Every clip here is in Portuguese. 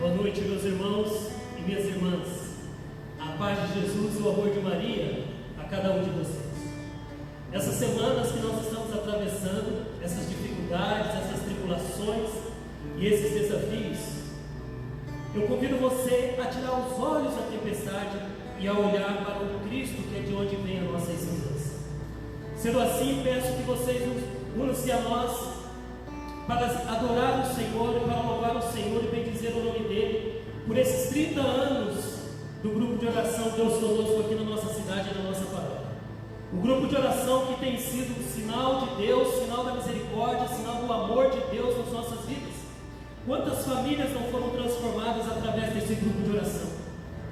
Boa noite, meus irmãos e minhas irmãs. A paz de Jesus e o amor de Maria a cada um de vocês. Essas semanas que nós estamos atravessando, essas dificuldades, essas tribulações e esses desafios, eu convido você a tirar os olhos da tempestade e a olhar para o Cristo, que é de onde vem a nossa esperança. Sendo assim, peço que vocês unam-se a nós para adorar o Senhor, para louvar o Senhor e bendizer o nome dEle, por esses 30 anos do grupo de oração Deus Conosco aqui na nossa cidade e na nossa paróquia. O grupo de oração que tem sido sinal de Deus, sinal da misericórdia, sinal do amor de Deus nas nossas vidas. Quantas famílias não foram transformadas através desse grupo de oração?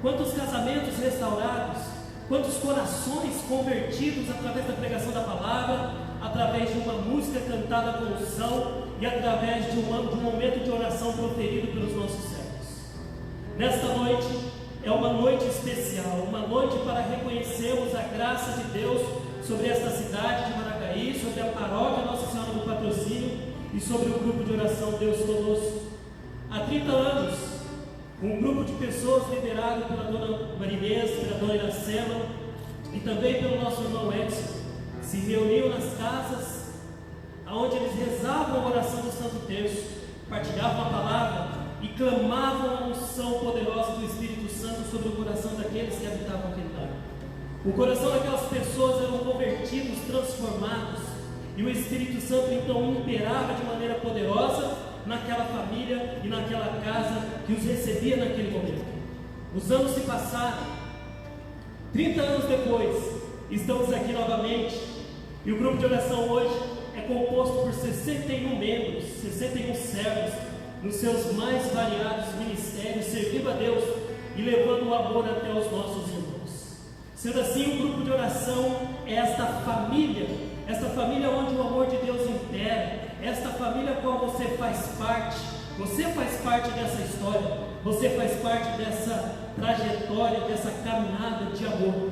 Quantos casamentos restaurados? Quantos corações convertidos através da pregação da palavra, através de uma música cantada com unção e através de um momento de oração proferido pelos nossos servos. Nesta noite é uma noite especial, uma noite para reconhecermos a graça de Deus sobre esta cidade de Maracaí, sobre a paróquia Nossa Senhora do Patrocínio e sobre o grupo de oração Deus Conosco. Há 30 anos, um grupo de pessoas liderado pela dona Marinês, pela dona Iracema e também pelo nosso irmão Edson, se reuniam nas casas onde eles rezavam a oração do Santo Terço, partilhavam a palavra e clamavam a unção poderosa do Espírito Santo sobre o coração daqueles que habitavam aquele lugar. O coração daquelas pessoas eram convertidos, transformados, e o Espírito Santo então imperava de maneira poderosa naquela família e naquela casa que os recebia naquele momento. Os anos se passaram, 30 anos depois, estamos aqui novamente, e o grupo de oração hoje é composto por 61 membros, 61 servos, nos seus mais variados ministérios, servindo a Deus e levando o amor até os nossos irmãos. Sendo assim, o grupo de oração é esta família onde o amor de Deus impera, esta família a qual você faz parte dessa história, você faz parte dessa trajetória, dessa caminhada de amor.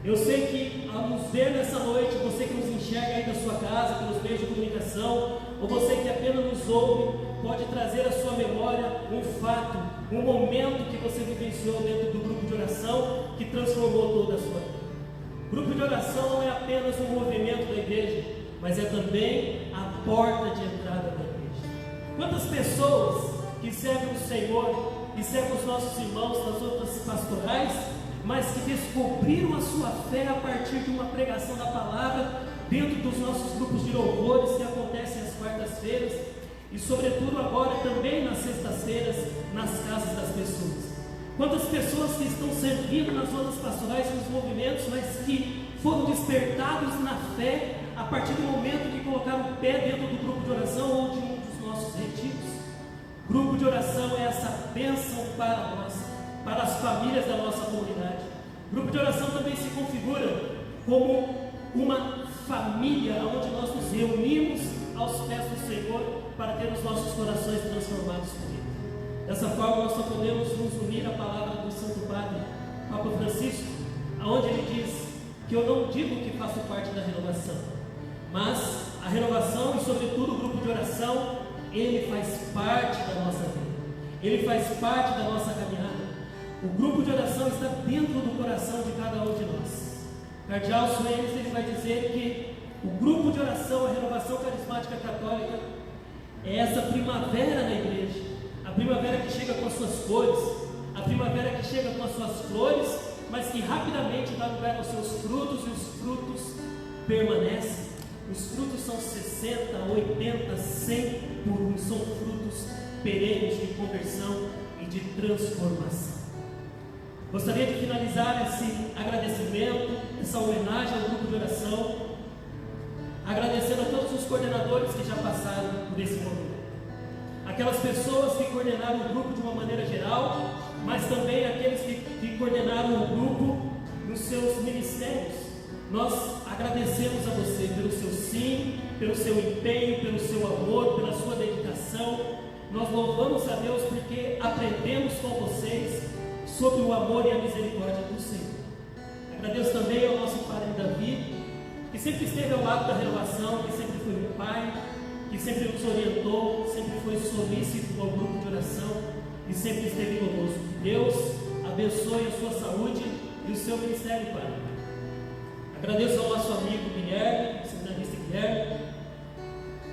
Eu sei que ao nos ver nessa noite, você que nos enxerga aí da sua casa, pelos meios de comunicação, ou você que apenas nos ouve, pode trazer à sua memória um fato, um momento que você vivenciou dentro do grupo de oração que transformou toda a sua vida. O grupo de oração não é apenas um movimento da igreja, mas é também a porta de entrada da igreja. Quantas pessoas que servem o Senhor e servem os nossos irmãos nas outras pastorais, mas que descobriram a sua fé a partir de uma pregação da palavra dentro dos nossos grupos de louvores que acontecem às quartas-feiras e sobretudo agora também nas sextas-feiras nas casas das pessoas. Quantas pessoas que estão servindo nas outras pastorais e nos movimentos, mas que foram despertados na fé a partir do momento que colocaram o pé dentro do grupo de oração ou de um dos nossos retiros. Grupo de oração é essa bênção para nós, para as famílias da nossa comunidade. O grupo de oração também se configura como uma família onde nós nos reunimos aos pés do Senhor para ter os nossos corações transformados por Ele. Dessa forma nós só podemos nos unir à palavra do Santo Padre, Papa Francisco, onde ele diz que eu não digo que faço parte da renovação, mas a renovação e sobretudo o grupo de oração, ele faz parte da nossa vida, ele faz parte da nossa caminhada. O grupo de oração está dentro do coração de cada um de nós. Cardeal Suenes, ele vai dizer que o grupo de oração, a renovação carismática católica, é essa primavera na igreja, a primavera que chega com as suas cores, a primavera que chega com as suas flores, mas que rapidamente dá lugar aos seus frutos, e os frutos permanecem. Os frutos são 60, 80, 100 por um, são frutos perenes de conversão e de transformação. Gostaria de finalizar esse agradecimento, essa homenagem ao grupo de oração, agradecendo a todos os coordenadores que já passaram por esse momento. Aquelas pessoas que coordenaram o grupo de uma maneira geral, mas também aqueles que coordenaram o grupo nos seus ministérios. Nós agradecemos a você pelo seu sim, pelo seu empenho, pelo seu amor, pela sua dedicação. Nós louvamos a Deus porque aprendemos com vocês sobre o amor e a misericórdia do Senhor. Agradeço também ao nosso Padre Davi, que sempre esteve ao lado da renovação, que sempre foi um pai, que sempre nos orientou, sempre foi solícito ao grupo de oração, e sempre esteve conosco. Deus abençoe a sua saúde e o seu ministério, Pai. Agradeço ao nosso amigo Guilherme, seminarista Guilherme.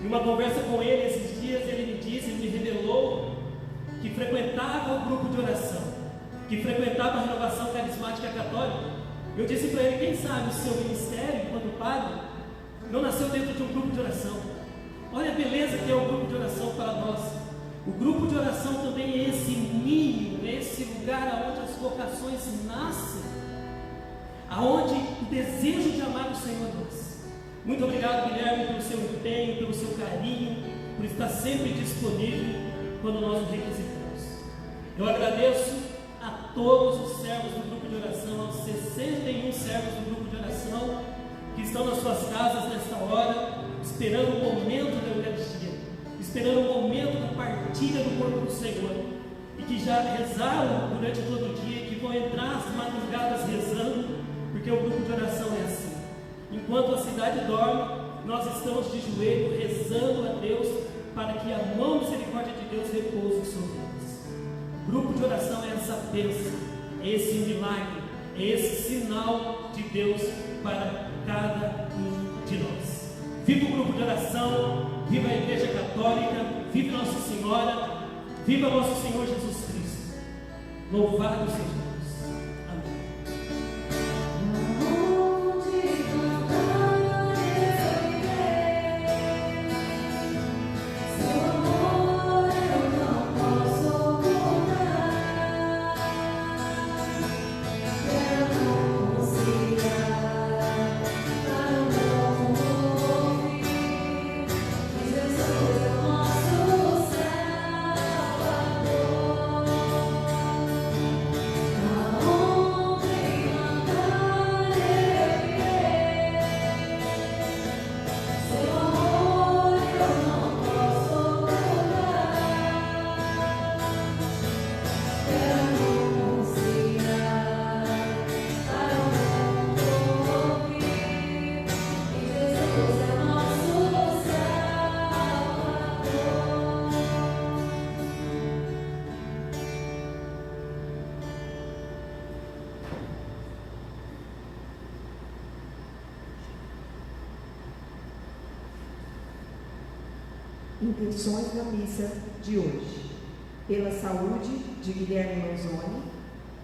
Em uma conversa com ele esses dias, ele me disse, ele me revelou que frequentava o grupo de oração, que frequentava a renovação carismática católica. Eu disse para ele, quem sabe o seu ministério, enquanto padre, não nasceu dentro de um grupo de oração. Olha a beleza que é o grupo de oração para nós. O grupo de oração também é esse ninho, é esse lugar onde as vocações nascem, aonde o desejo de amar o Senhor nasce. Muito obrigado, Guilherme, pelo seu empenho, pelo seu carinho, por estar sempre disponível quando nós o requisitamos. Eu agradeço a todos os servos do grupo de oração, aos 61 servos do grupo de oração que estão nas suas casas nesta hora, esperando o momento da Eucaristia, esperando o momento da partilha do corpo do Senhor, e que já rezaram durante todo o dia, que vão entrar às madrugadas rezando, porque o grupo de oração é assim. Enquanto a cidade dorme, nós estamos de joelho rezando a Deus para que a mão misericórdia de Deus repouse sobre nós. O grupo de oração é essa bênção, é esse milagre, é esse sinal de Deus para cada um de nós. Viva o grupo de oração, viva a Igreja Católica, viva Nossa Senhora, viva nosso Senhor Jesus Cristo. Louvado seja Deus. Amém. Intenções da missa de hoje. Pela saúde de Guilherme Manzoni,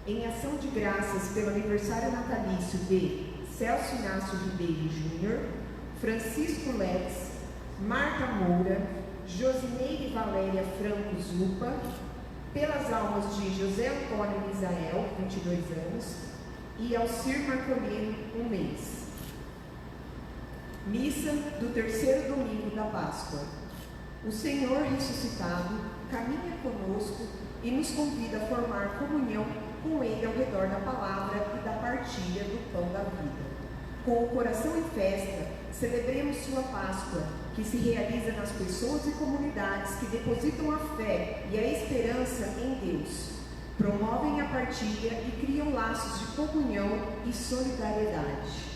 em ação de graças pelo aniversário natalício de Celso Inácio Ribeiro Júnior, Francisco Lex, Marta Moura, Josineide Valéria Franco Zupa, pelas almas de José Antônio Misael, 22 anos, e Alcir Marcolino, 1 mês. Missa do terceiro domingo da Páscoa. O Senhor ressuscitado caminha conosco e nos convida a formar comunhão com Ele ao redor da palavra e da partilha do pão da vida. Com o coração em festa, celebremos sua Páscoa, que se realiza nas pessoas e comunidades que depositam a fé e a esperança em Deus, promovem a partilha e criam laços de comunhão e solidariedade.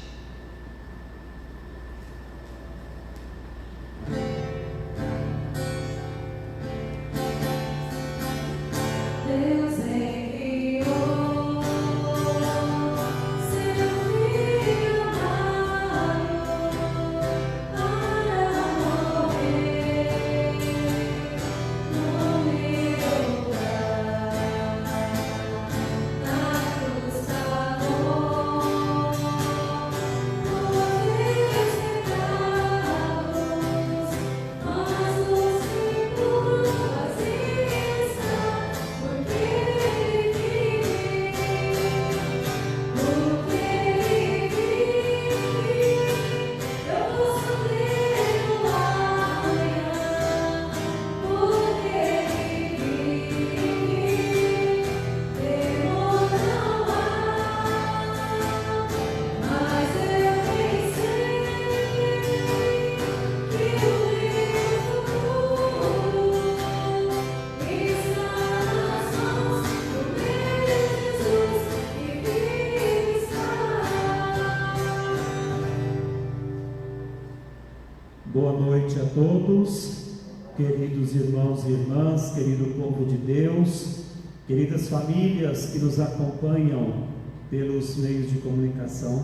Boa noite a todos, queridos irmãos e irmãs, querido povo de Deus. queridas famílias que nos acompanham pelos meios de comunicação,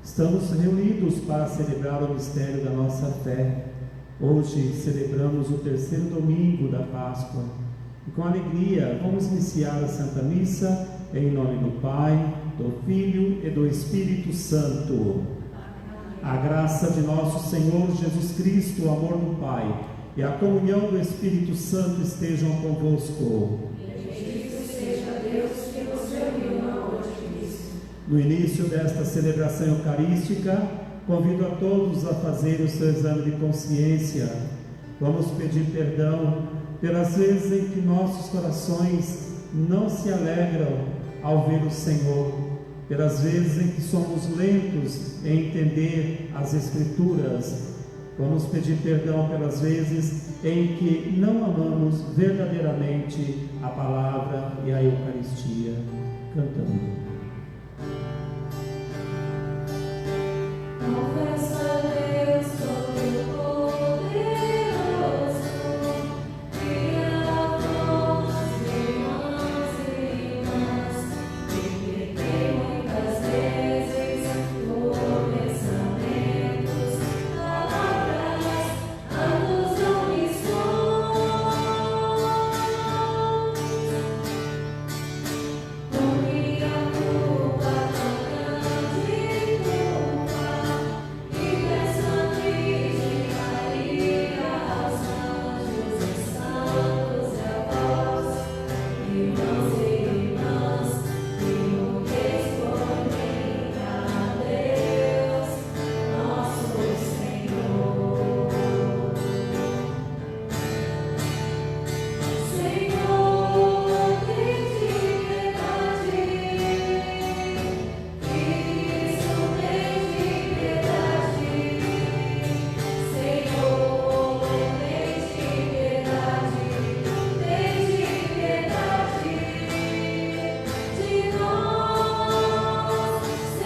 estamos reunidos para celebrar o mistério da nossa fé. Hoje celebramos o terceiro domingo da Páscoa e com alegria vamos iniciar a Santa Missa em nome do Pai, do Filho e do Espírito Santo. A graça de nosso Senhor Jesus Cristo, o amor do Pai e a comunhão do Espírito Santo estejam convosco. Bendito seja Deus que nos reuniu na amor de Cristo. No início desta celebração eucarística, convido a todos a fazer o seu exame de consciência. Vamos pedir perdão pelas vezes em que nossos corações não se alegram ao ver o Senhor, pelas vezes em que somos lentos em entender as Escrituras. Vamos pedir perdão pelas vezes em que não amamos verdadeiramente a palavra e a Eucaristia. Cantando. Confesso a Deus Todo-Poderoso que a vós, irmãos e irmãs, que pequei muitas vezes por pensamentos, palavras, atos ou omissões. Por minha culpa tão grande culpa, e peço a Virgem Maria, aos anjos e santos e a vós, irmãos e irmãs, que o respondem a Deus, nosso Senhor. Senhor, tem piedade. Cristo, tem piedade. Senhor, tem piedade. Tem piedade de nós.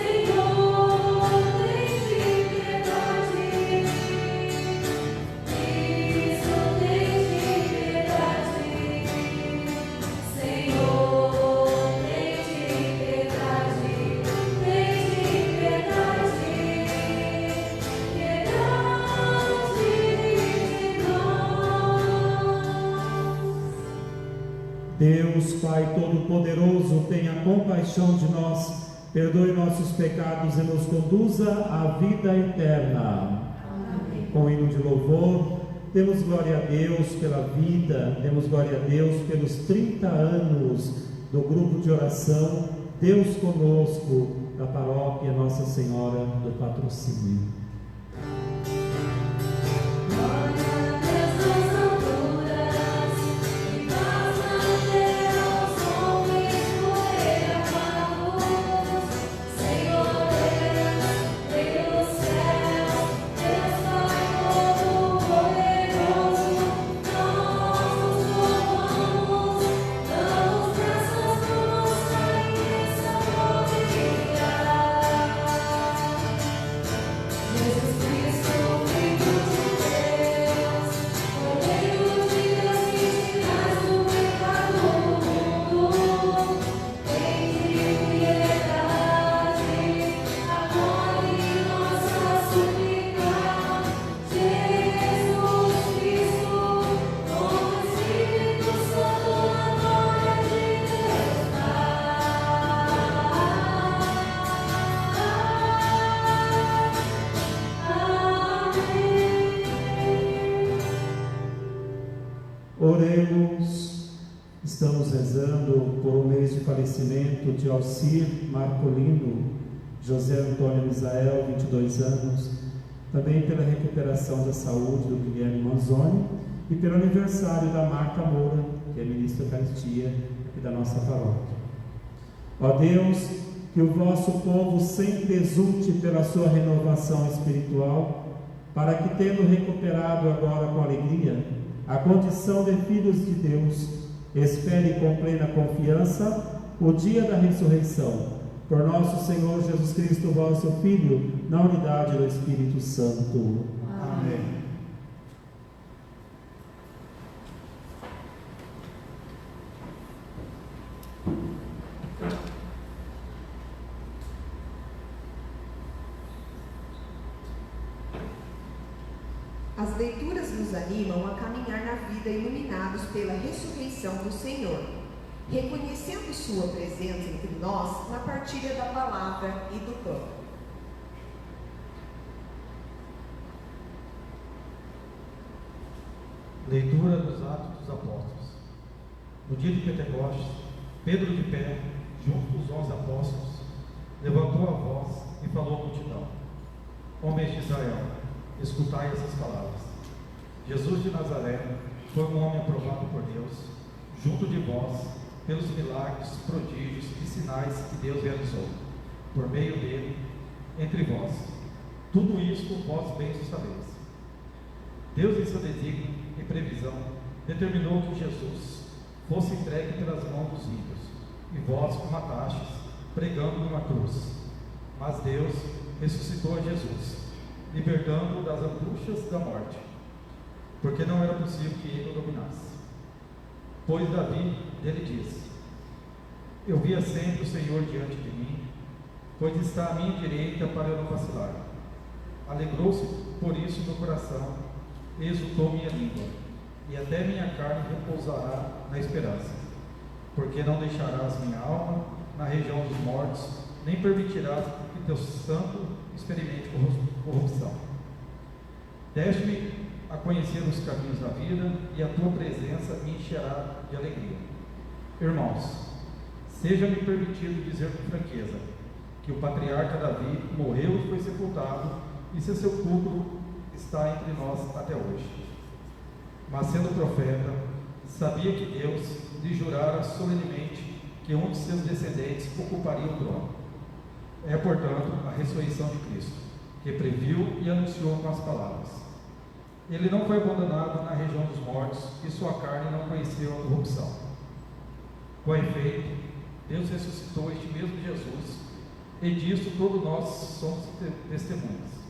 Senhor, tem piedade. Cristo, tem piedade. Senhor, tem piedade. Tem piedade. Piedade de nós. Deus, Pai Todo-Poderoso, tenha compaixão de nós, perdoe nossos pecados e nos conduza à vida eterna. Amém. Com o hino de louvor, demos glória a Deus pela vida, demos glória a Deus pelos 30 anos do grupo de oração Deus Conosco, da paróquia Nossa Senhora do Patrocínio. Glória a Deus nas alturas, e paz na terra aos homens por Ele amados. Senhor Deus, Rei dos céus, Deus Pai Todo-Poderoso, nós nos louvamos, damos graças por nossa imensa providência. Jesus Cristo, Filho de Deus, Cordeiro de Deus que tirais do pecado do mundo, tem piedade, acolhe nossa súplica. Jesus Cristo, com o Espírito Santo, na glória de Deus Oremos. Estamos rezando por um mês de falecimento de Alcir Marcolino, José Antônio Misael, 22 anos, também pela recuperação da saúde do Guilherme Manzoni e pelo aniversário da Marta Moura, que é ministra da Eucaristia aqui da nossa paróquia. Ó Deus, que o vosso povo sempre exulte pela sua renovação espiritual, para que, tendo recuperado agora com alegria a condição de filhos de Deus, espere com plena confiança o dia da ressurreição, por nosso Senhor Jesus Cristo, vosso Filho, na unidade do Espírito Santo. Amém. As leituras nos animam a caminhar na vida iluminados pela ressurreição do Senhor, reconhecendo sua presença entre nós na partilha da palavra e do pão. Leitura dos Atos dos Apóstolos. No dia de Pentecostes, Pedro de pé, junto dos 11 apóstolos, levantou a voz e falou à multidão: Homens de Israel, escutai essas palavras. Jesus de Nazaré foi um homem aprovado por Deus, junto de vós, pelos milagres, prodígios e sinais que Deus realizou, por meio dele, entre vós. Tudo isto vós bem o sabeis. Deus, em seu desígnio e previsão, determinou que Jesus fosse entregue pelas mãos dos ímpios, e vós o matastes, pregando numa cruz. Mas Deus ressuscitou a Jesus, libertando-o das angústias da morte, porque não era possível que ele o dominasse. Pois Davi dele disse: Eu via sempre o Senhor diante de mim, pois está à minha direita para eu não vacilar. Alegrou-se por isso meu coração, e exultou minha língua, e até minha carne repousará na esperança, porque não deixarás minha alma na região dos mortos, nem permitirás que teu santo experimente corrupção. Deste-me a conhecer os caminhos da vida, e a tua presença me encherá de alegria. Irmãos, seja-me permitido dizer com franqueza que o patriarca Davi morreu e foi sepultado, e seu sepulcro está entre nós até hoje. Mas sendo profeta, sabia que Deus lhe jurara solenemente que um de seus descendentes ocuparia o trono. É, portanto, a ressurreição de Cristo, que previu e anunciou com as palavras: Ele não foi abandonado na região dos mortos, e sua carne não conheceu a corrupção. Com efeito, Deus ressuscitou este mesmo Jesus, e disso todos nós somos testemunhas.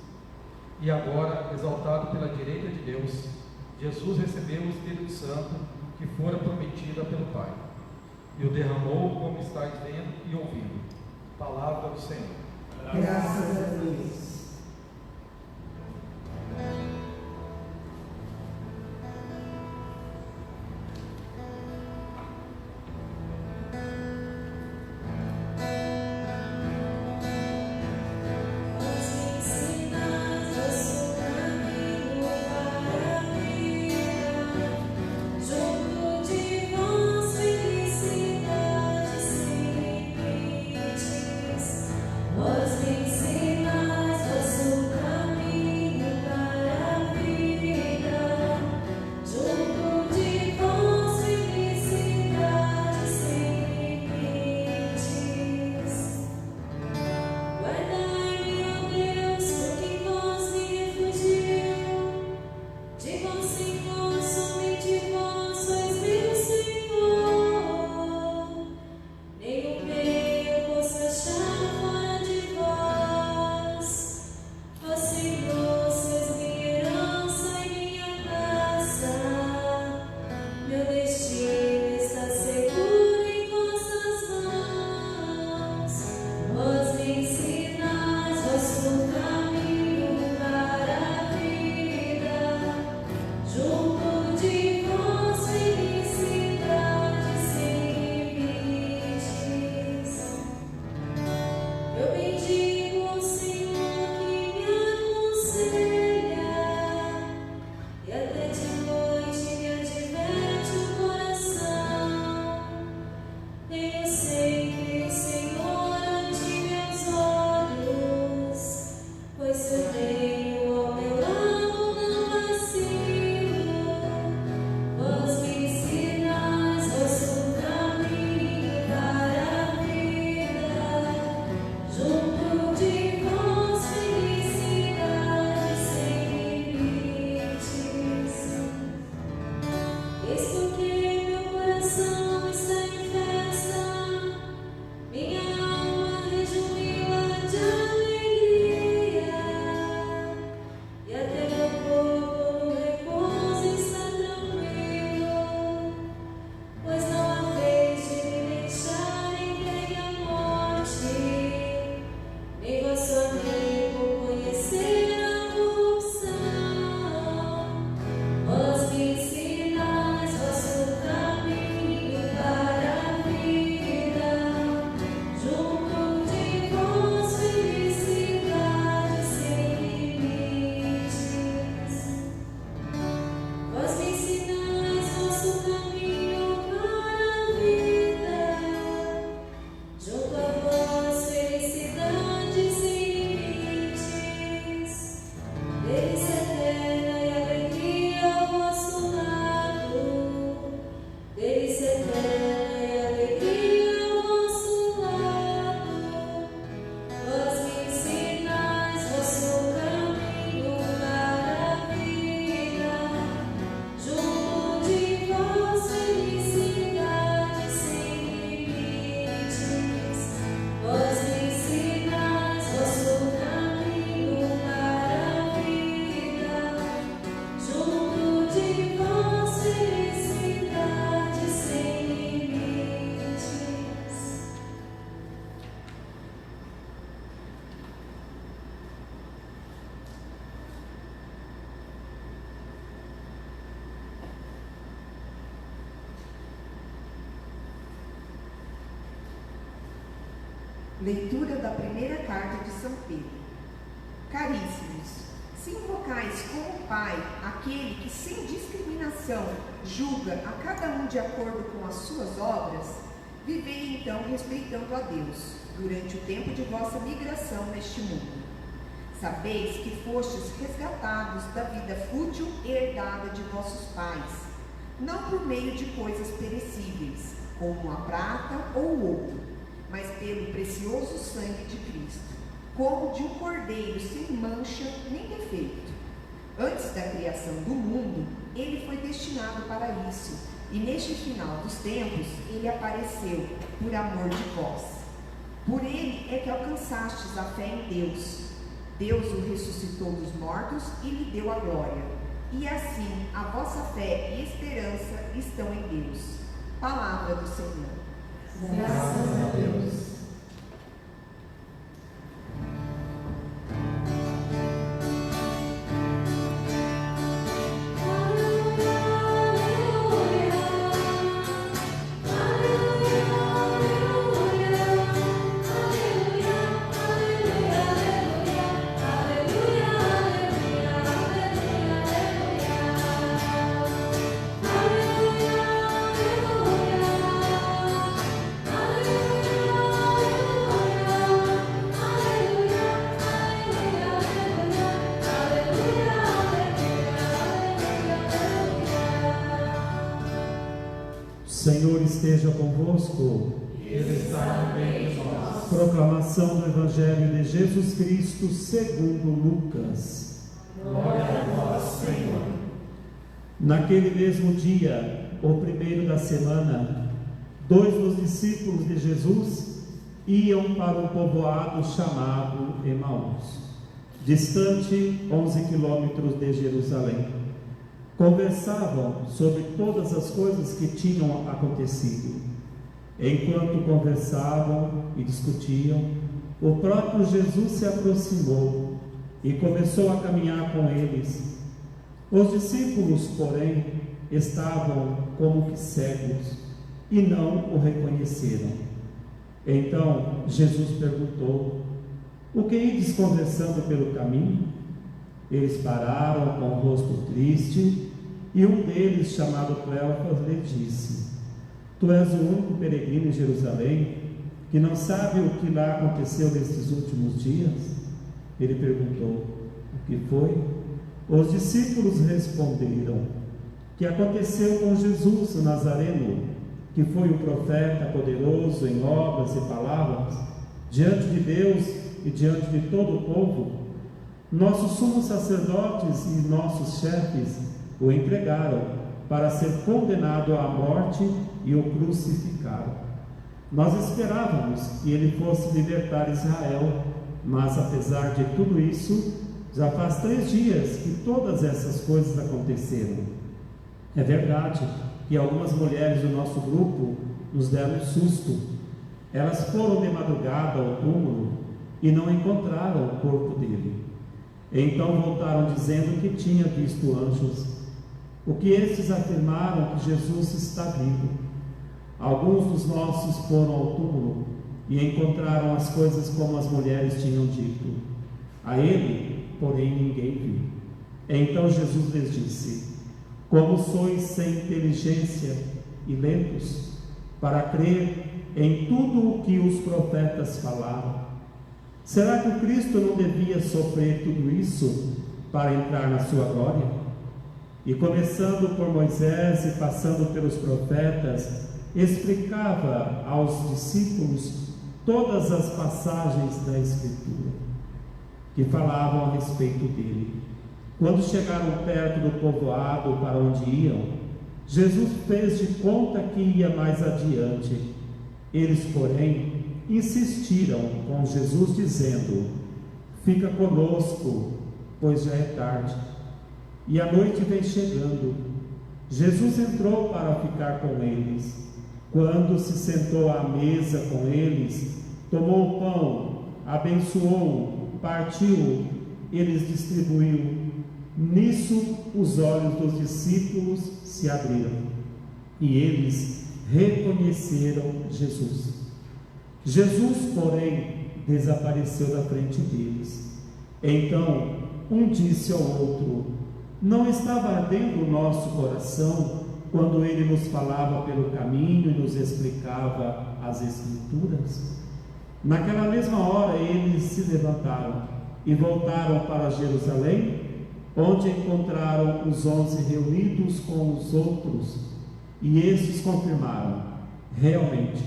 E agora, exaltado pela direita de Deus, Jesus recebeu o Espírito Santo que fora prometida pelo Pai, e o derramou, como estáis vendo e ouvindo. Palavra do Senhor. Graças a Deus. Vós me ensinais Leitura da primeira carta de São Pedro. Caríssimos, se invocais como Pai aquele que sem discriminação julga a cada um de acordo com as suas obras, vivei então respeitando a Deus, durante o tempo de vossa migração neste mundo. Sabeis que fostes resgatados da vida fútil e herdada de vossos pais, não por meio de coisas perecíveis, como a prata ou o ouro, mas pelo precioso sangue de Cristo, como de um cordeiro sem mancha nem defeito. Antes da criação do mundo, ele foi destinado para isso, e neste final dos tempos, ele apareceu por amor de vós. Por ele é que alcançastes a fé em Deus. Deus o ressuscitou dos mortos e lhe deu a glória. E assim, a vossa fé e esperança estão em Deus. Palavra do Senhor. Graças a Deus. Senhor esteja convosco. Ele está no meio de nós. Proclamação do Evangelho de Jesus Cristo segundo Lucas. Glória a vós, Senhor. Naquele mesmo dia, o primeiro da semana, 2 dos discípulos de Jesus iam para um povoado chamado Emaús, distante 11 quilômetros de Jerusalém. Conversavam sobre todas as coisas que tinham acontecido. Enquanto conversavam e discutiam, o próprio Jesus se aproximou e começou a caminhar com eles. Os discípulos, porém, estavam como que cegos e não o reconheceram. Então Jesus perguntou: o que ides conversando pelo caminho? Eles pararam com o rosto triste, e um deles, chamado Cleofas, lhe disse: tu és o único peregrino em Jerusalém que não sabe o que lá aconteceu nestes últimos dias? Ele perguntou: o que foi? Os discípulos responderam: que aconteceu com Jesus o Nazareno, que foi um profeta poderoso em obras e palavras, diante de Deus e diante de todo o povo. Nossos sumos sacerdotes e nossos chefes o entregaram para ser condenado à morte e o crucificaram. Nós esperávamos que ele fosse libertar Israel, mas apesar de tudo isso, já faz 3 dias que todas essas coisas aconteceram. É verdade que algumas mulheres do nosso grupo nos deram um susto. Elas foram de madrugada ao túmulo e não encontraram o corpo dele. Então voltaram dizendo que tinha visto anjos. O que estes afirmaram que Jesus está vivo. Alguns dos nossos foram ao túmulo e encontraram as coisas como as mulheres tinham dito. A ele, porém, ninguém viu. Então Jesus lhes disse: como sois sem inteligência e lentos para crer em tudo o que os profetas falaram? Será que o Cristo não devia sofrer tudo isso para entrar na sua glória? E começando por Moisés e passando pelos profetas, explicava aos discípulos todas as passagens da Escritura que falavam a respeito dele. Quando chegaram perto do povoado para onde iam, Jesus fez de conta que ia mais adiante. Eles, porém, insistiram com Jesus, dizendo: fica conosco, pois já é tarde, e a noite vem chegando. Jesus entrou para ficar com eles. Quando se sentou à mesa com eles, tomou o pão, abençoou, partiu, eles distribuiu. Nisso os olhos dos discípulos se abriram, e eles reconheceram Jesus. Jesus, porém, desapareceu da frente deles. Então, um disse ao outro: não estava ardendo o nosso coração quando ele nos falava pelo caminho e nos explicava as Escrituras? Naquela mesma hora eles se levantaram e voltaram para Jerusalém, onde encontraram os 11 reunidos com os outros, e estes confirmaram: realmente,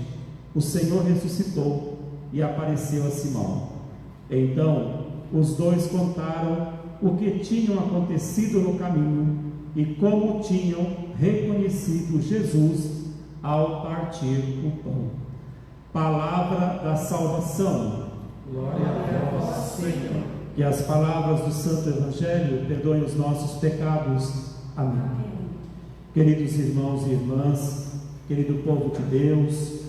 o Senhor ressuscitou e apareceu a Simão. Então, os dois contaram o que tinham acontecido no caminho e como tinham reconhecido Jesus ao partir o pão. Palavra da salvação. Glória a vós, Senhor. Que as palavras do Santo Evangelho perdoem os nossos pecados. Amém. Queridos irmãos e irmãs, querido povo de Deus,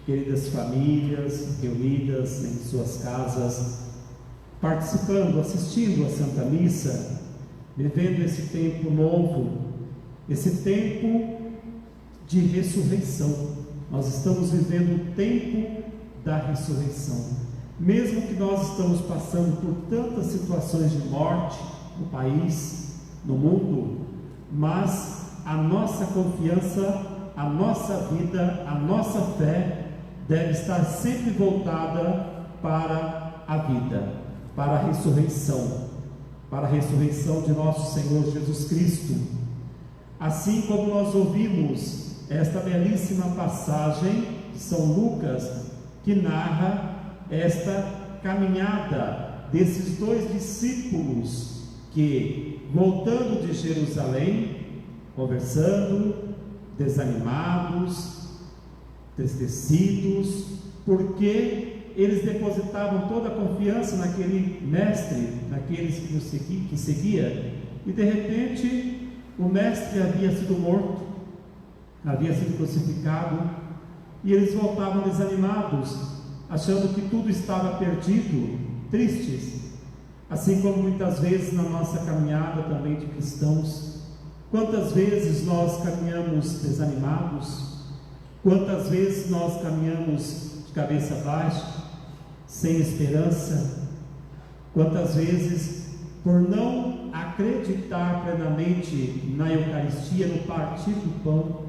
queridas famílias reunidas em suas casas, participando, assistindo a Santa Missa, vivendo esse tempo novo, esse tempo de ressurreição. Nós estamos vivendo o tempo da ressurreição. Mesmo que nós estamos passando por tantas situações de morte no país, no mundo, mas a nossa confiança, a nossa vida, a nossa fé deve estar sempre voltada para a vida, para a ressurreição de nosso Senhor Jesus Cristo. Assim como nós ouvimos esta belíssima passagem de São Lucas, que narra esta caminhada desses dois discípulos que, voltando de Jerusalém, conversando, desanimados, entristecidos, porque eles depositavam toda a confiança naquele mestre, naqueles que seguia, e de repente o mestre havia sido morto, havia sido crucificado, e eles voltavam desanimados, achando que tudo estava perdido, tristes, assim como muitas vezes na nossa caminhada também de cristãos. Quantas vezes nós caminhamos desanimados? Quantas vezes nós caminhamos de cabeça baixa, sem esperança? Quantas vezes, por não acreditar plenamente na Eucaristia, no partir do pão,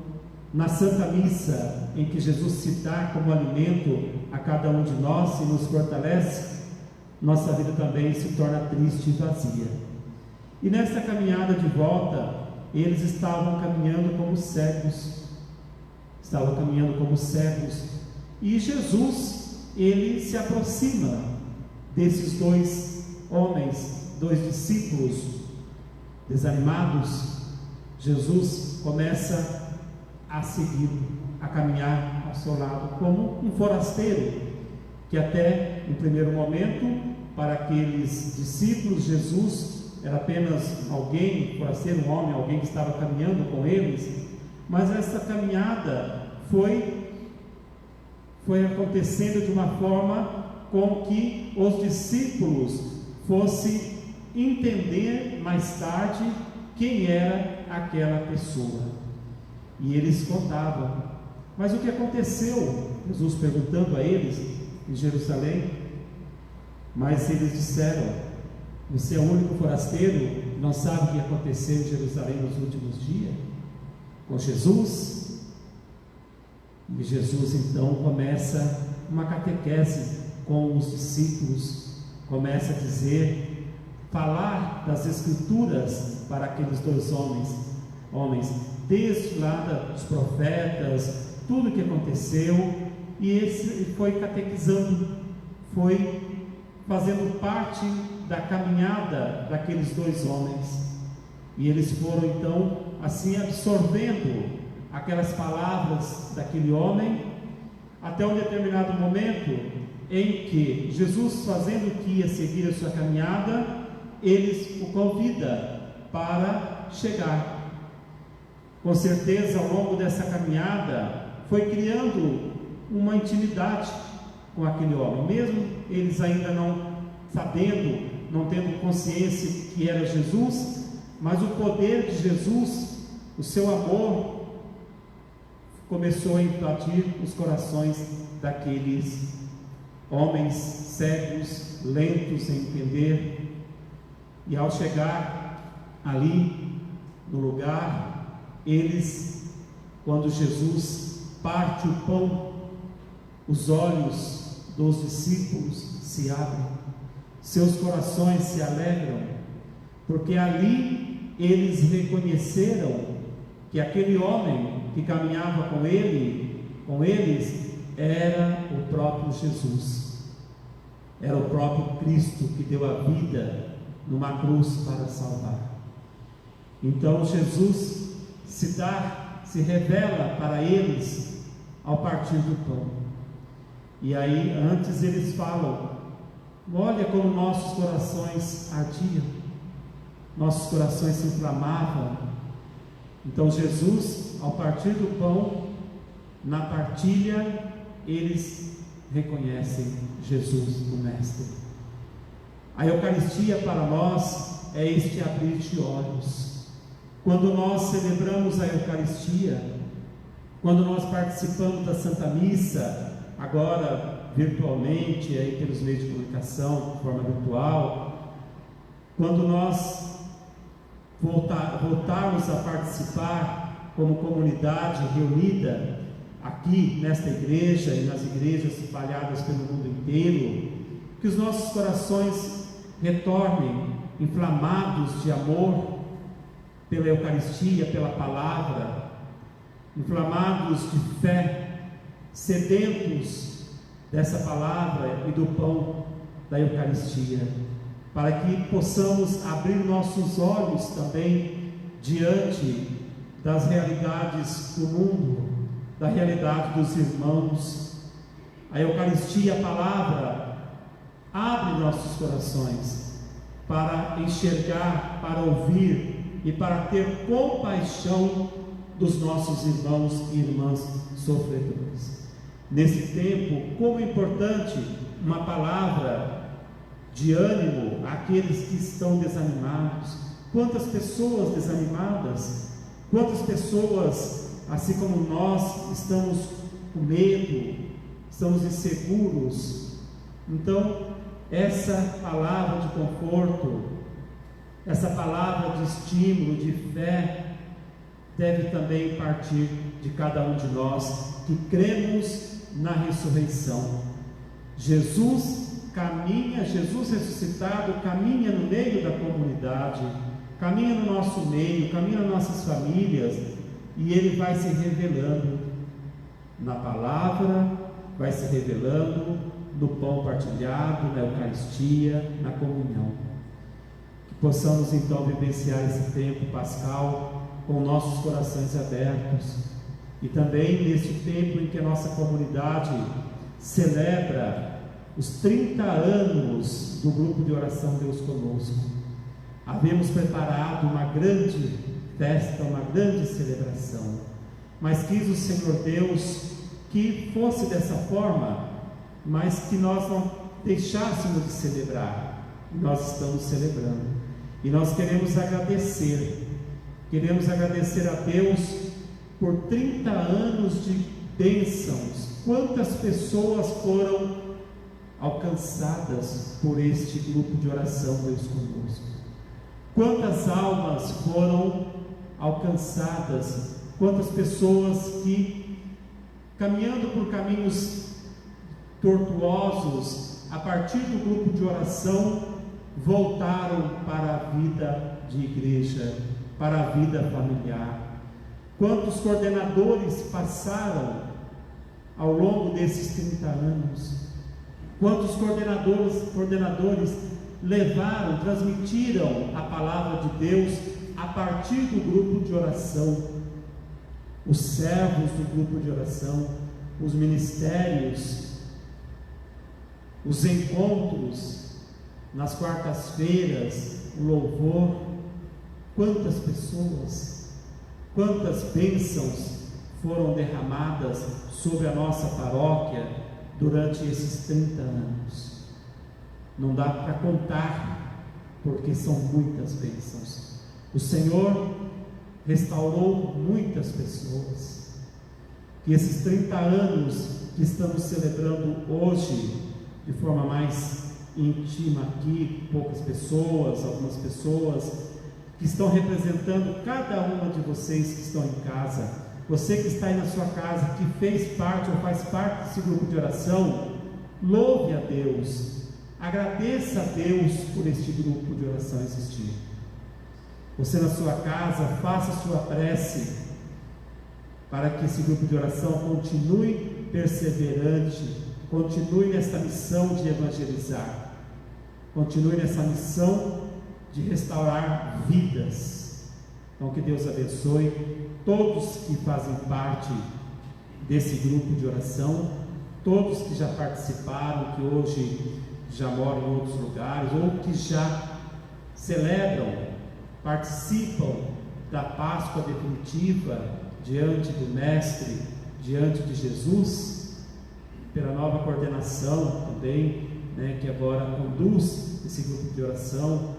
na Santa Missa, em que Jesus se dá como alimento a cada um de nós e nos fortalece, nossa vida também se torna triste e vazia. E nessa caminhada de volta, eles estavam caminhando como cegos, e Jesus, ele se aproxima desses dois homens, dois discípulos desanimados. Jesus começa a seguir, a caminhar ao seu lado, como um forasteiro, que até no primeiro momento, para aqueles discípulos, Jesus era apenas alguém, forasteiro, um homem, alguém que estava caminhando com eles, mas essa caminhada foi acontecendo de uma forma com que os discípulos fossem entender mais tarde quem era aquela pessoa. E eles contavam: mas o que aconteceu? Jesus perguntando a eles em Jerusalém. Mas eles disseram: você é o único forasteiro, não sabe o que aconteceu em Jerusalém nos últimos dias com Jesus? E Jesus então começa uma catequese com os discípulos, começa a dizer, falar das Escrituras para aqueles dois homens, desde lá dos profetas, tudo o que aconteceu, e ele foi catequizando, foi fazendo parte da caminhada daqueles dois homens, e eles foram então assim absorvendo aquelas palavras daquele homem, até um determinado momento em que Jesus, fazendo que ia seguir a sua caminhada, eles o convida para chegar. Com certeza, ao longo dessa caminhada, foi criando uma intimidade com aquele homem, mesmo eles ainda não sabendo, não tendo consciência que era Jesus, mas o poder de Jesus, o seu amor, começou a invadir os corações daqueles homens cegos, lentos em entender, e ao chegar ali no lugar, eles, quando Jesus parte o pão, os olhos dos discípulos se abrem, seus corações se alegram, porque ali eles reconheceram que aquele homem que caminhava com eles, era o próprio Jesus, era o próprio Cristo que deu a vida numa cruz para salvar. Então Jesus se revela para eles ao partir do pão. E aí antes eles falam: olha como nossos corações ardiam, nossos corações se inflamavam. Então Jesus, ao partir do pão, na partilha, eles reconhecem Jesus, o Mestre. A Eucaristia para nós é este abrir de olhos. Quando nós celebramos a Eucaristia, quando nós participamos da Santa Missa, agora virtualmente, aí pelos meios de comunicação, de forma virtual, quando nós voltarmos a participar como comunidade reunida aqui nesta igreja e nas igrejas espalhadas pelo mundo inteiro, que os nossos corações retornem inflamados de amor pela Eucaristia, pela palavra, inflamados de fé, sedentos dessa palavra e do pão da Eucaristia, para que possamos abrir nossos olhos também diante das realidades do mundo, da realidade dos irmãos. A Eucaristia, a palavra, abre nossos corações para enxergar, para ouvir e para ter compaixão dos nossos irmãos e irmãs sofredores. Nesse tempo, como é importante uma palavra de ânimo àqueles que estão desanimados. Quantas pessoas desanimadas, quantas pessoas, assim como nós, estamos com medo, estamos inseguros. Então, essa palavra de conforto, essa palavra de estímulo, de fé, deve também partir de cada um de nós que cremos na ressurreição. Jesus caminha, Jesus ressuscitado caminha no meio da comunidade, caminha no nosso meio, caminha nas nossas famílias, e Ele vai se revelando na palavra, vai se revelando no pão partilhado, na Eucaristia, na comunhão. Que possamos então vivenciar esse tempo pascal com nossos corações abertos, e também neste tempo em que a nossa comunidade celebra os 30 anos do grupo de oração Deus Conosco. Havemos preparado uma grande festa, uma grande celebração, mas quis o Senhor Deus que fosse dessa forma, mas que nós não deixássemos de celebrar. Nós estamos celebrando, e nós queremos agradecer a Deus por 30 anos de bênçãos. Quantas pessoas foram alcançadas por este grupo de oração Deus Conosco? Quantas almas foram alcançadas? Quantas pessoas que, caminhando por caminhos tortuosos, a partir do grupo de oração, voltaram para a vida de igreja, para a vida familiar? Quantos coordenadores passaram ao longo desses 30 anos? Quantos coordenadores levaram, transmitiram a palavra de Deus a partir do grupo de oração? Os servos do grupo de oração, os ministérios, os encontros nas quartas-feiras, o louvor. Quantas pessoas, quantas bênçãos foram derramadas sobre a nossa paróquia durante esses 30 anos. Não dá para contar, porque são muitas bênçãos. O Senhor restaurou muitas pessoas. Que esses 30 anos que estamos celebrando hoje de forma mais íntima aqui, poucas pessoas, algumas pessoas que estão representando cada uma de vocês que estão em casa. Você que está aí na sua casa, que fez parte ou faz parte desse grupo de oração, louve a Deus, agradeça a Deus por este grupo de oração existir. Você na sua casa, faça a sua prece para que esse grupo de oração continue perseverante, continue nessa missão de evangelizar, continue nessa missão de restaurar vidas. Então que Deus abençoe todos que fazem parte desse grupo de oração, todos que já participaram, que hoje já moram em outros lugares, ou que já celebram, participam da Páscoa definitiva diante do Mestre, diante de Jesus, pela nova coordenação também, que agora conduz esse grupo de oração,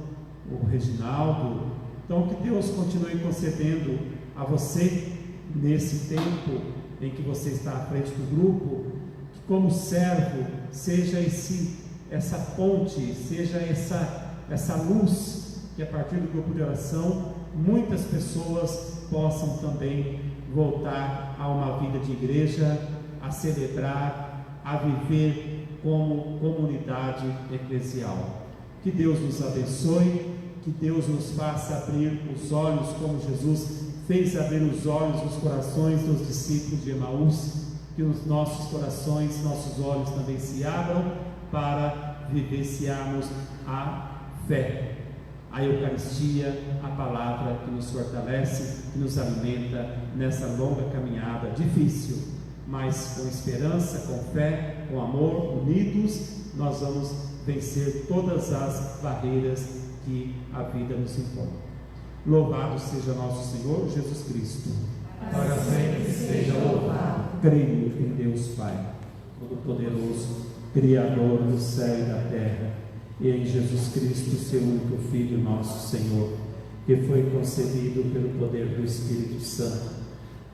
o Reginaldo. Então que Deus continue concedendo a você, nesse tempo em que você está à frente do grupo, que como servo seja essa ponte, seja essa luz, que a partir do grupo de oração muitas pessoas possam também voltar a uma vida de igreja, a celebrar, a viver como comunidade eclesial. Que Deus nos abençoe, que Deus nos faça abrir os olhos, como Jesus fez abrir os olhos nos corações dos discípulos de Emaús, que os nossos corações, nossos olhos também se abram para vivenciarmos a fé, a Eucaristia, a palavra que nos fortalece, que nos alimenta nessa longa caminhada difícil, mas com esperança, com fé, com amor, unidos, nós vamos vencer todas as barreiras que a vida nos impõe. Louvado seja nosso Senhor Jesus Cristo. Para sempre seja louvado. Creio em Deus Pai, Todo-Poderoso, Criador do céu e da terra, e em Jesus Cristo, seu único Filho, nosso Senhor, que foi concebido pelo poder do Espírito Santo,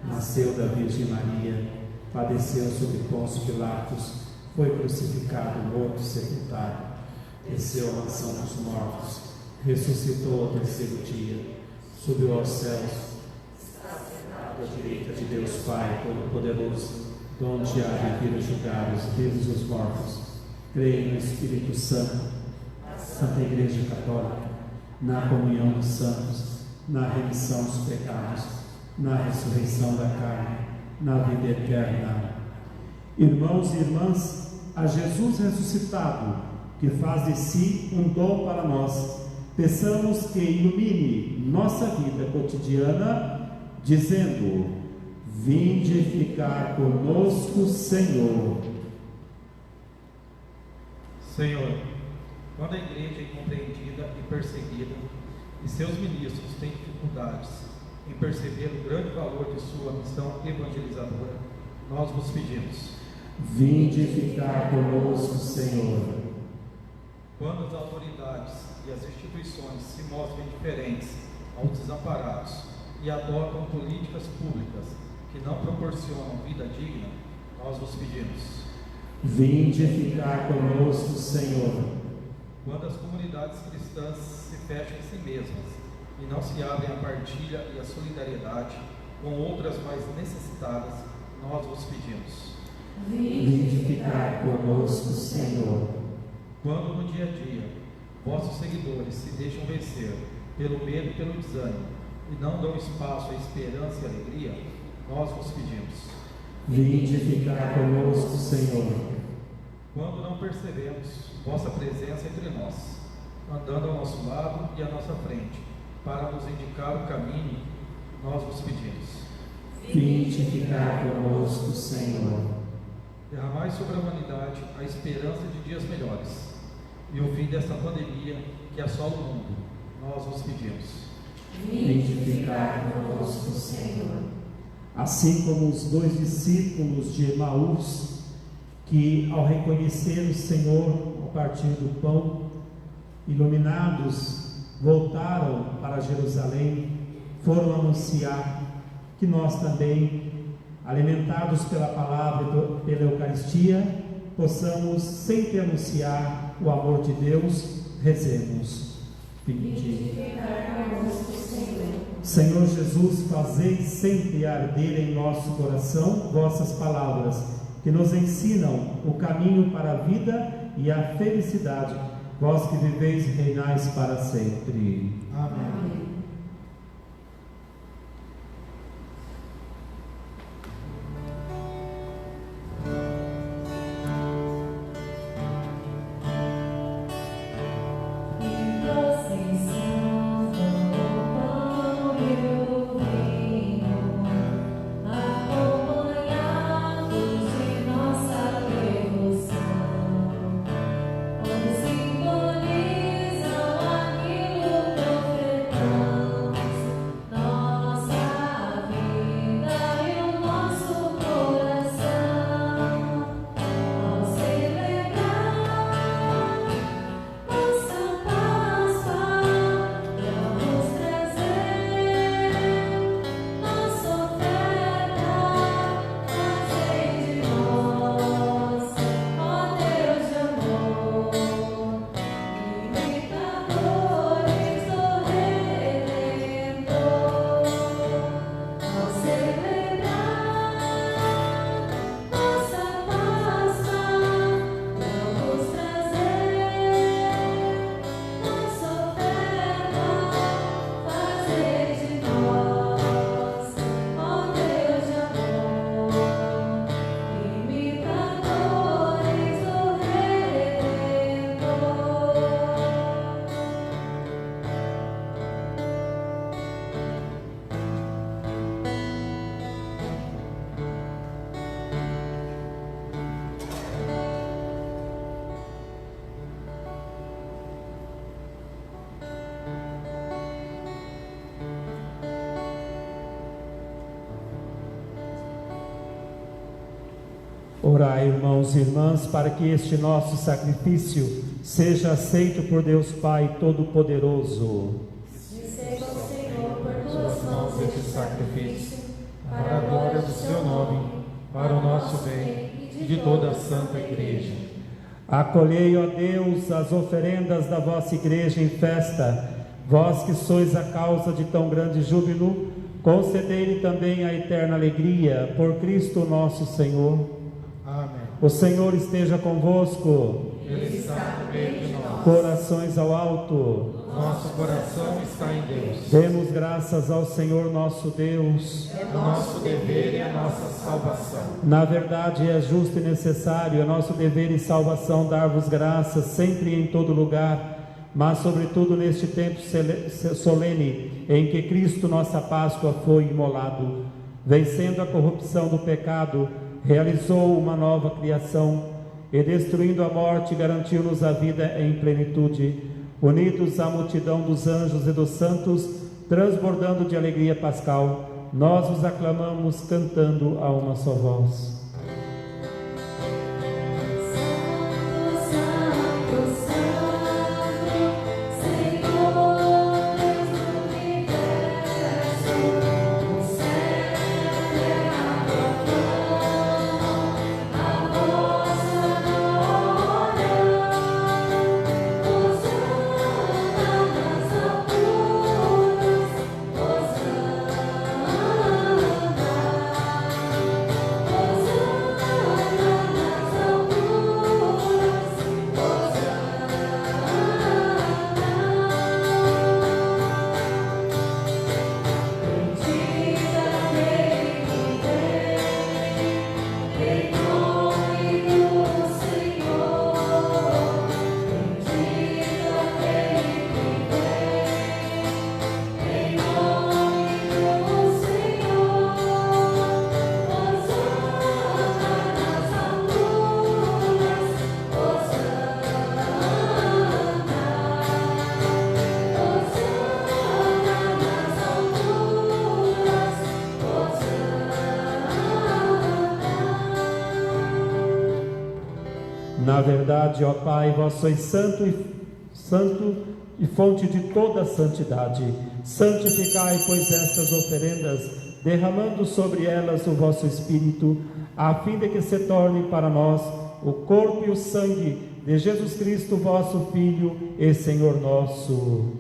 nasceu da Virgem Maria, padeceu sob Pôncio Pilatos, foi crucificado, morto e sepultado, desceu à mansão dos mortos, ressuscitou ao terceiro dia, subiu aos céus, à direita de Deus Pai Todo-Poderoso, donde há de vir a julgar os vivos e os mortos. Creio no Espírito Santo, Santa Igreja Católica, na comunhão dos santos, na remissão dos pecados, na ressurreição da carne, na vida eterna. Irmãos e irmãs, a Jesus ressuscitado, que faz de si um dom para nós, peçamos que ilumine nossa vida cotidiana, dizendo: vinde ficar conosco, Senhor. Senhor, quando a igreja é incompreendida e perseguida, e seus ministros têm dificuldades em perceber o grande valor de sua missão evangelizadora, nós vos pedimos: vinde ficar conosco, Senhor. Quando as autoridades e as instituições se mostram indiferentes aos desamparados e adotam políticas públicas que não proporcionam vida digna, nós vos pedimos: vinde ficar conosco, Senhor. Quando as comunidades cristãs se fecham em si mesmas e não se abrem à partilha e à solidariedade com outras mais necessitadas, nós vos pedimos: vinde ficar conosco, Senhor. Quando no dia a dia vossos seguidores se deixam vencer pelo medo e pelo desânimo e não dão espaço à esperança e alegria, nós vos pedimos: vinde ficar conosco, Senhor. Quando não percebemos vossa presença entre nós, andando ao nosso lado e à nossa frente, para nos indicar o caminho, nós vos pedimos: vinde ficar conosco, Senhor. Derramai sobre a humanidade a esperança de dias melhores e o fim desta pandemia que assola o mundo, nós vos pedimos: vinde ficar conosco, Senhor. Assim como os dois discípulos de Emaús, que ao reconhecer o Senhor ao partir do pão, iluminados, voltaram para Jerusalém, foram anunciar, que nós também, alimentados pela palavra e pela Eucaristia, possamos sempre anunciar o amor de Deus. Rezemos. Senhor Jesus, fazei sempre arder em nosso coração vossas palavras, que nos ensinam o caminho para a vida e a felicidade, vós que viveis e reinais para sempre. Amém. Orai, irmãos e irmãs, para que este nosso sacrifício seja aceito por Deus Pai Todo-Poderoso. Receba, Senhor, por tuas mãos este sacrifício, Para a glória do seu nome, para o nosso bem e de toda a Santa Igreja. Acolhei, ó Deus, as oferendas da vossa Igreja em festa, vós que sois a causa de tão grande júbilo, concedei-lhe também a eterna alegria, por Cristo nosso Senhor. Amém. O Senhor esteja convosco. Ele está no meio de nós. Corações ao alto. Nosso coração está em Deus. Demos graças ao Senhor nosso Deus. É nosso dever e a nossa salvação. Na verdade, é justo e necessário, é nosso dever e salvação dar-vos graças sempre e em todo lugar, mas sobretudo neste tempo solene em que Cristo, nossa Páscoa, foi imolado. Vencendo a corrupção do pecado, realizou uma nova criação e, destruindo a morte, garantiu-nos a vida em plenitude. Unidos à multidão dos anjos e dos santos, transbordando de alegria pascal, nós os aclamamos cantando a uma só voz. Na verdade, ó Pai, vós sois santo e fonte de toda a santidade. Santificai, pois, estas oferendas, derramando sobre elas o vosso Espírito, a fim de que se tornem para nós o corpo e o sangue de Jesus Cristo, vosso Filho e Senhor nosso.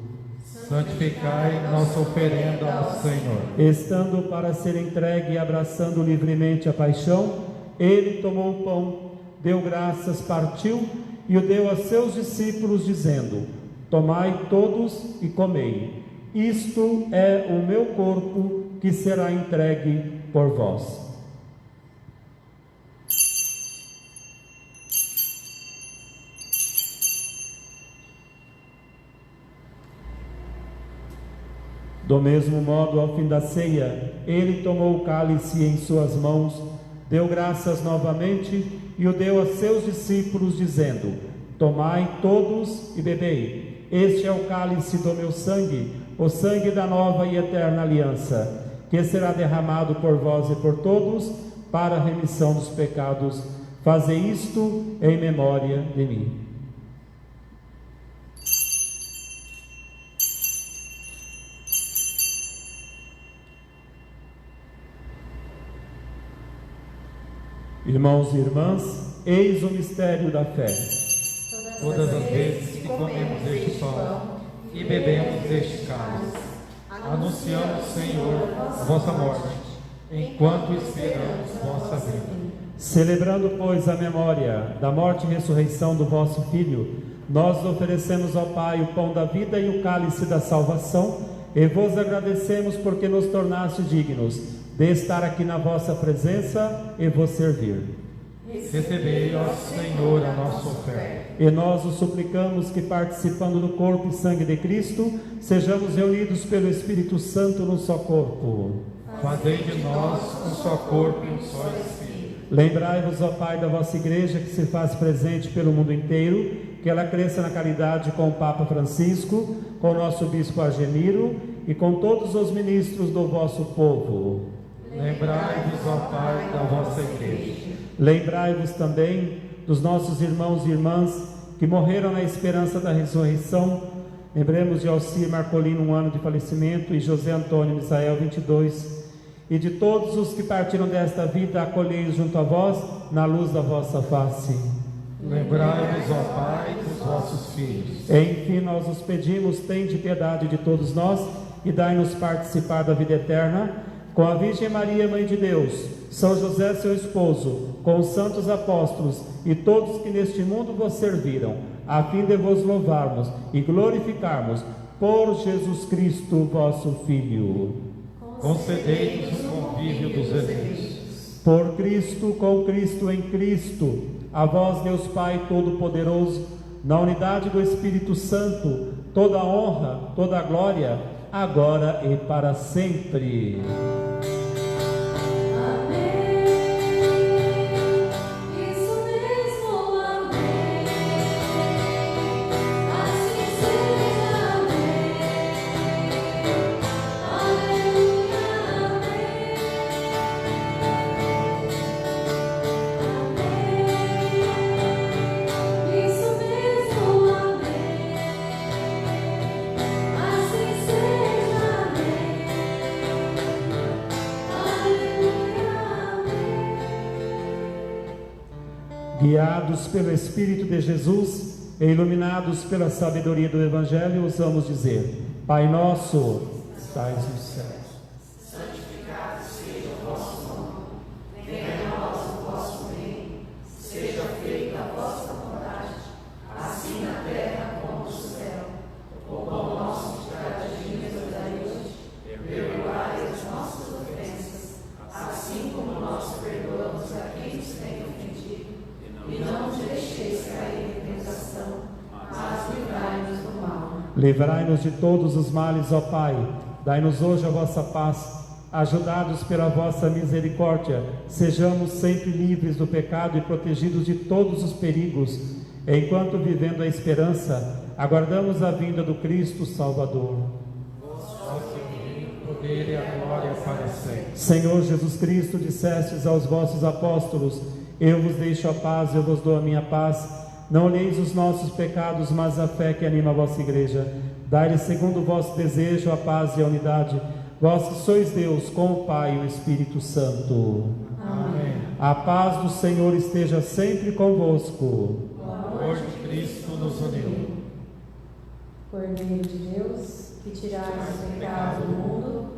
Santificai nossa oferenda ao Senhor. Estando para ser entregue e abraçando livremente a paixão, ele tomou o pão, deu graças, partiu e o deu a seus discípulos, dizendo: tomai todos e comei. Isto é o meu corpo que será entregue por vós. Do mesmo modo, ao fim da ceia, ele tomou o cálice em suas mãos, deu graças novamente e o deu a seus discípulos, dizendo: tomai todos e bebei. Este é o cálice do meu sangue, o sangue da nova e eterna aliança, que será derramado por vós e por todos para a remissão dos pecados. Fazei isto em memória de mim. Irmãos e irmãs, eis o mistério da fé. Todas as vezes que comemos este pão e bebemos este cálice, anunciamos, Senhor, a vossa morte, enquanto esperamos vossa vinda. Celebrando, pois, a memória da morte e ressurreição do vosso Filho, nós oferecemos ao Pai o pão da vida e o cálice da salvação, e vos agradecemos porque nos tornaste dignos de estar aqui na vossa presença e vos servir. Recebei, ó Senhor, a nossa oferta. E nós os suplicamos que, participando do corpo e sangue de Cristo, sejamos reunidos pelo Espírito Santo num só corpo. Fazei de nós um só corpo e um só Espírito. Lembrai-vos, ó Pai, da vossa Igreja, que se faz presente pelo mundo inteiro, que ela cresça na caridade com o Papa Francisco, com o nosso Bispo Argemiro e com todos os ministros do vosso povo. Lembrai-vos, ó Pai, da vossa Igreja. Lembrai-vos também dos nossos irmãos e irmãs que morreram na esperança da ressurreição. Lembremos de Alcir Marcolino, 1 ano de falecimento, e José Antônio Misael, 22. E de todos os que partiram desta vida, acolhei-os junto a vós, na luz da vossa face. Lembrai-vos, ó Pai, dos vossos filhos. Enfim, nós os pedimos, tende piedade de todos nós e dai-nos participar da vida eterna, com a Virgem Maria, Mãe de Deus, São José, seu esposo, com os santos apóstolos e todos que neste mundo vos serviram, a fim de vos louvarmos e glorificarmos por Jesus Cristo, vosso Filho. Concedei-nos o convívio dos eleitos. Por Cristo, com Cristo, em Cristo, a vós, Deus Pai Todo-Poderoso, na unidade do Espírito Santo, toda a honra, toda a glória, agora e para sempre. Guiados pelo Espírito de Jesus e iluminados pela sabedoria do Evangelho, ousamos dizer: Pai nosso, estais nos céus, santificado seja o vosso nome, venha a nós o vosso reino, seja feita a vossa vontade, assim na terra como no céu. O pão nosso de cada dia nos dai hoje, perdoai as nossas ofensas, assim como nós perdoamos a quem nos tem ofendido. E não nos deixeis cair em tentação, mas livrai-nos do mal. Livrai-nos de todos os males, ó Pai. Dai-nos hoje a vossa paz. Ajudados pela vossa misericórdia, sejamos sempre livres do pecado e protegidos de todos os perigos, enquanto, vivendo a esperança, aguardamos a vinda do Cristo Salvador. O poder e a glória para sempre. Senhor Jesus Cristo, dissestes aos vossos apóstolos: eu vos deixo a paz, eu vos dou a minha paz. Não olheis os nossos pecados, mas a fé que anima a vossa Igreja. Dai-lhe, segundo o vosso desejo, a paz e a unidade. Vós que sois Deus, com o Pai e o Espírito Santo. Amém. A paz do Senhor esteja sempre convosco. O amor de Cristo nos uniu. Cordeiro de Deus, que tirais o pecado do mundo,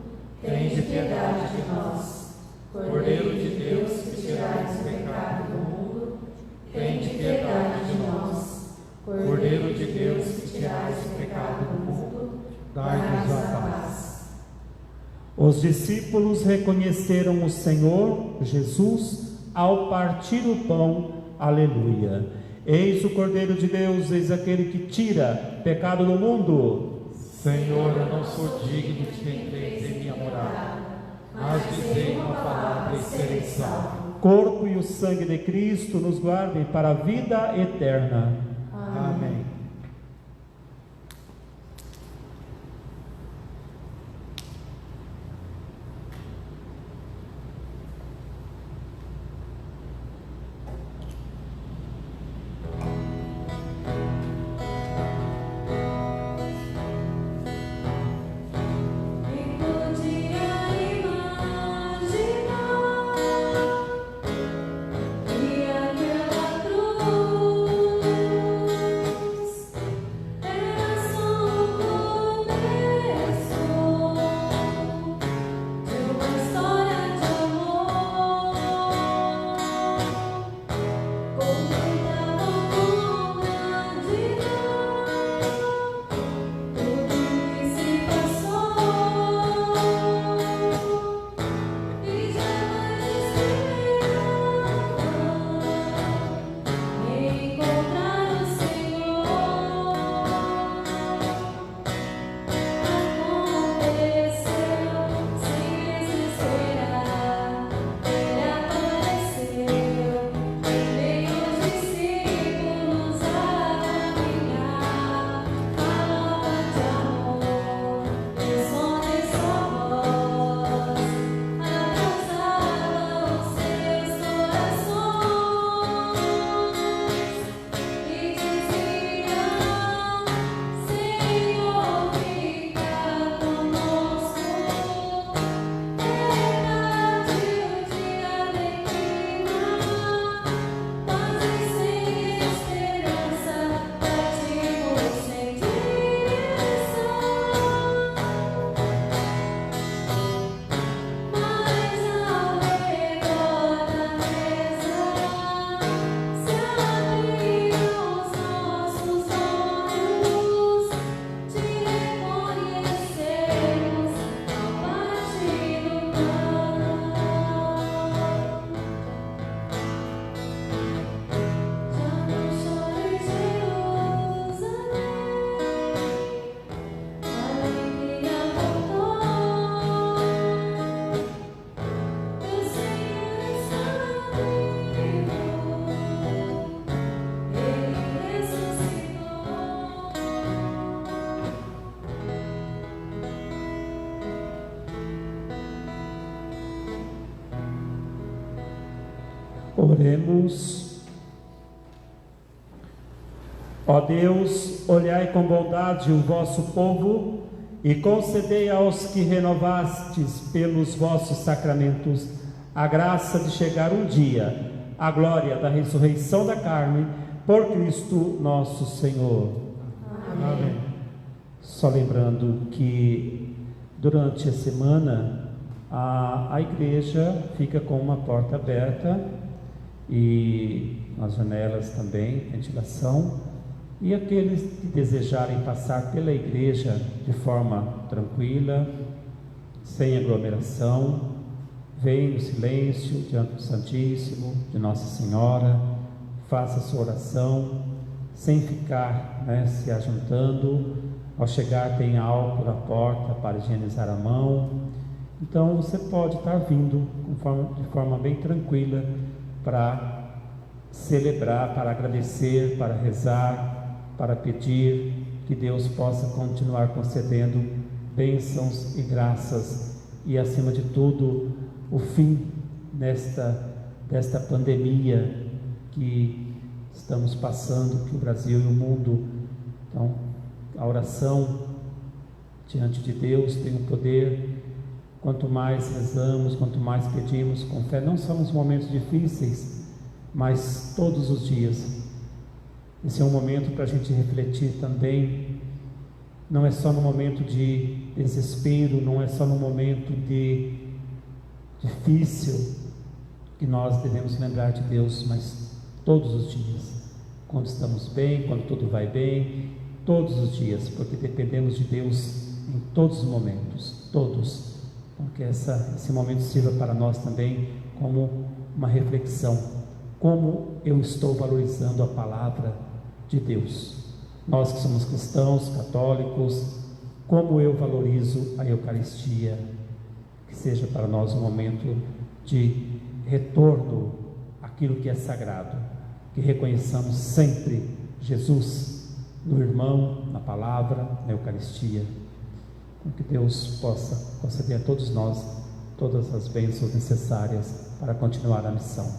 tende piedade de nós. Cordeiro de Deus, que tirais o pecado do mundo, tende piedade de nós. Cordeiro de Deus, que tirais o pecado do mundo, dai-nos a paz. Os discípulos reconheceram o Senhor Jesus ao partir o pão. Aleluia. Eis o Cordeiro de Deus, eis aquele que tira o pecado do mundo. Senhor, eu não sou digno de que entreis em minha morada, mas dizei uma palavra e serei salvo. Corpo e o sangue de Cristo nos guardem para a vida eterna. Amém. Oremos. Ó Deus, olhai com bondade o vosso povo e concedei aos que renovastes pelos vossos sacramentos a graça de chegar um dia à glória da ressurreição da carne por Cristo nosso Senhor. Amém. Só lembrando que durante a semana a igreja fica com uma porta aberta e as janelas também, ventilação, e aqueles que desejarem passar pela igreja de forma tranquila, sem aglomeração, venham no silêncio diante do Santíssimo, de Nossa Senhora, faça a sua oração, sem ficar se ajuntando. Ao chegar tem álcool na porta para higienizar a mão. Então você pode estar vindo de forma bem tranquila para celebrar, para agradecer, para rezar, para pedir que Deus possa continuar concedendo bênçãos e graças e, acima de tudo, o fim desta pandemia que estamos passando, que o Brasil e o mundo. Então, a oração diante de Deus tem o poder Quanto mais rezamos, quanto mais pedimos com fé, não só nos momentos difíceis, mas todos os dias. Esse é um momento para a gente refletir também. Não é só no momento de desespero, não é só no momento de difícil que nós devemos lembrar de Deus, mas todos os dias. Quando estamos bem, quando tudo vai bem, todos os dias, porque dependemos de Deus em todos os momentos, todos. Que esse momento sirva para nós também como uma reflexão. Como eu estou valorizando a palavra de Deus? Nós que somos cristãos, católicos, como eu valorizo a Eucaristia? Que seja para nós um momento de retorno àquilo que é sagrado, que reconheçamos sempre Jesus no irmão, na palavra, na Eucaristia. Que Deus possa conceder a todos nós todas as bênçãos necessárias para continuar a missão.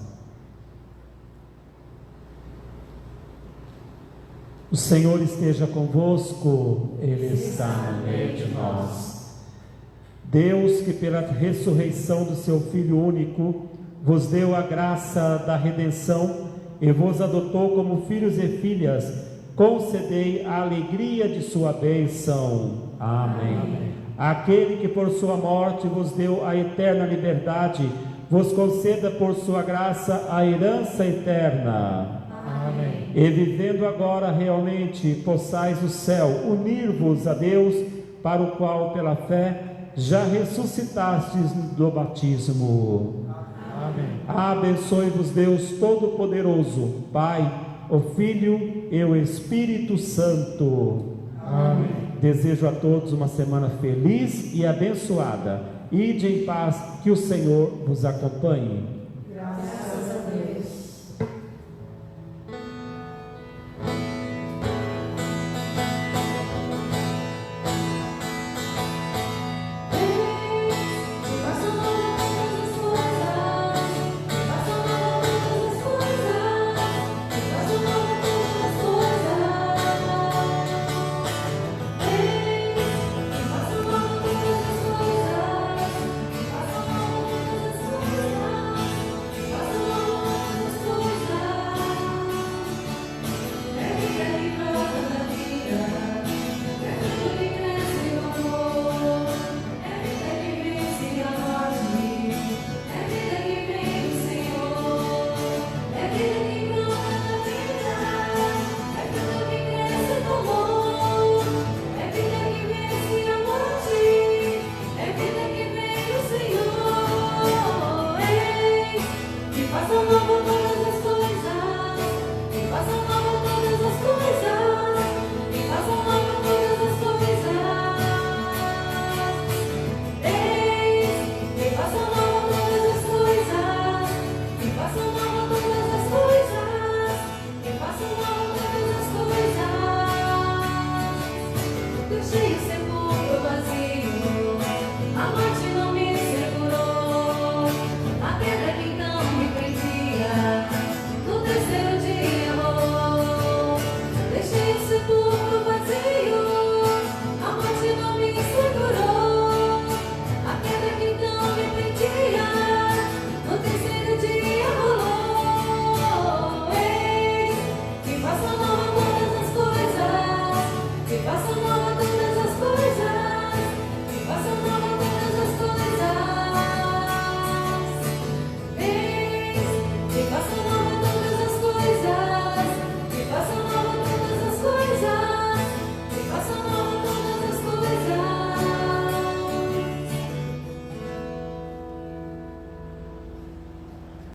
O Senhor esteja convosco, Ele está no meio de nós. Deus, que pela ressurreição do seu Filho único vos deu a graça da redenção e vos adotou como filhos e filhas, concedei a alegria de sua bênção. Amém. Aquele que por sua morte vos deu a eterna liberdade, vos conceda por sua graça a herança eterna. Amém. E vivendo agora realmente possais o céu, unir-vos a Deus, para o qual pela fé já ressuscitastes do batismo. Amém. Abençoe-vos Deus Todo-Poderoso, Pai, o Filho e o Espírito Santo. Amém. Desejo a todos uma semana feliz e abençoada. Ide em paz, que o Senhor vos acompanhe.